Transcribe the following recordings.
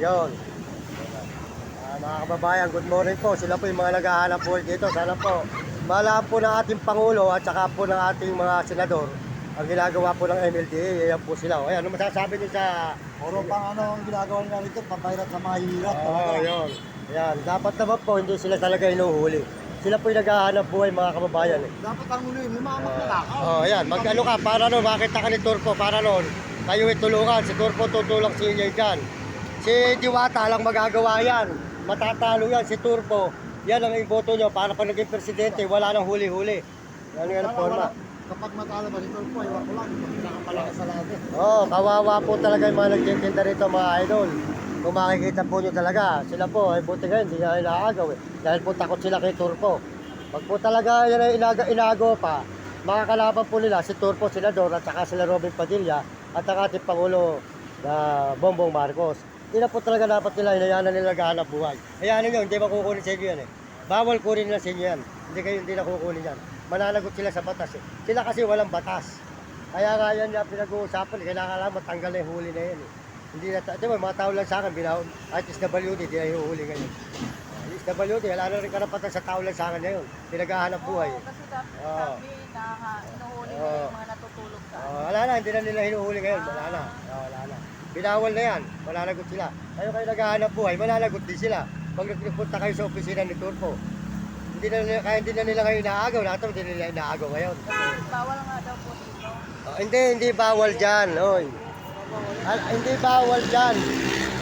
Yun. Mga kababayan, good morning po. Sila po yung mga naghahanap po dito. Sana po, malaman po ng ating Pangulo at saka po ng ating mga senador ang ginagawa po ng MLDA. Ayan po sila. Ayan, ano masasabi niyo sa... Puro pang ano ang ginagawa nila rito, pambayrat sa mahirap. Oo, yun. Ayan, dapat naman po, hindi sila talaga inuhuli. Sila po yung naghahanap buhay, mga kababayan. Dapat ang huli, may mga magnanakaw. Ayan, mag-ano ka, para nun, makita ka ni Turpo, para nun, kayo itulungan, si Turpo tutulong sa inyo dyan. Si Diwata lang magagawa yan, matatalo yan, si Turpo, yan ang iboto nyo, para pag naging presidente, wala nang huli-huli. Yan ang forma. Kapag matalo ba nito po, iwan ko lang, pinakapalakas sa lahat. Kawawa po talaga yung mga nagtitinda rito, mga idol. Kung makikita po nyo talaga, sila po, ay buti ngayon, hindi na inaagaw eh. Dahil po takot sila kay Turpo. Pag po talaga yan ay inaagaw pa, makakalaban po nila si Turpo, Senador, at saka sila Robin Padilla, at ang ating Pangulo na Bongbong Marcos. Hindi na po talaga dapat nila, inayanan nila naghahanap buhay. Ayanin nyo, hindi makukunin sa inyo yan eh. Bawal kunin nila sa inyo yan. Hindi na kukunin yan. Mananagot sila sa batas eh. Sila kasi walang batas. Kaya nga yan yung pinag-uusapan, kailangan lang matanggal na yung huli na yan eh. Hindi na, di ba, mga tao lang sa akin, at SWD, di na hinuhuli ngayon. SWD, wala na rin karapatan sa tao lang sa akin ngayon. Pinaghahanap buhay. Kasi sabi na inuhuli na yung mga natutulog sa Wala na, hindi na nila hinuhuli ngayon. Wala na. Wala na. Binawal na yan. Mananagot sila. Kayo naghahanap buhay, mananagot din sila. Pag nagpunta kayo sa opisina ni Turpo, hindi na nila kayo inaagaw. Lahat hindi nila inaagaw ngayon. Kasi bawal nga daw po dito. Hindi bawal dyan. Oy. Hindi bawal dyan.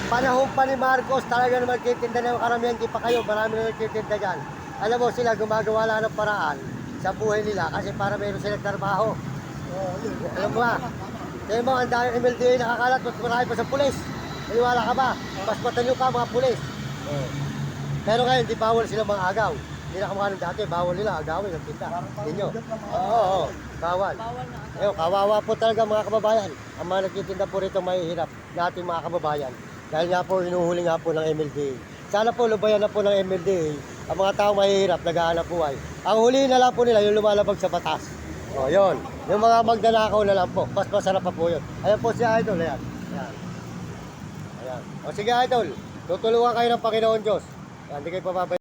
Panahon pa ni Marcos, talaga naman nagtitinda ng karamihan, hindi pa kayo, marami na nagtitinda dyan. Alam mo sila, gumagawa lang ng paraan sa buhay nila kasi para mayroon silang trabaho. Alam mo ba? Kaya mo, ang dahil MLDA nakakalat, mas marami pa sa pulis. Maniwala ka ba? Mas matalyo ka mga pulis. Pero ngayon, hindi bawal sila mga agaw. Hindi na kamukha ng dati, bawal nila, agawin ang tinda. Inyo. Oo, bawal. Bawal na agad. Ayun, kawawa po talaga mga kababayan. Ang mga nagtitinda po rito mahihirap na ating mga kababayan. Dahil nga po, hinuhuli nga po ng MLDA. Sana po, lubayan na po ng MLDA. Ang mga tao mahihirap, naghahanap buhay. Ang huli na lang po nila, yung lumalabag sa batas. O, yun. Yung mga magnanakaw na lang po. Mas masarap pa po yun. Ayan po si Idol, ayan. Ayan. Ayan. O sige Idol, tutulungan kayo ng Panginoon Diyos. Ayan, hindi kayo papabay.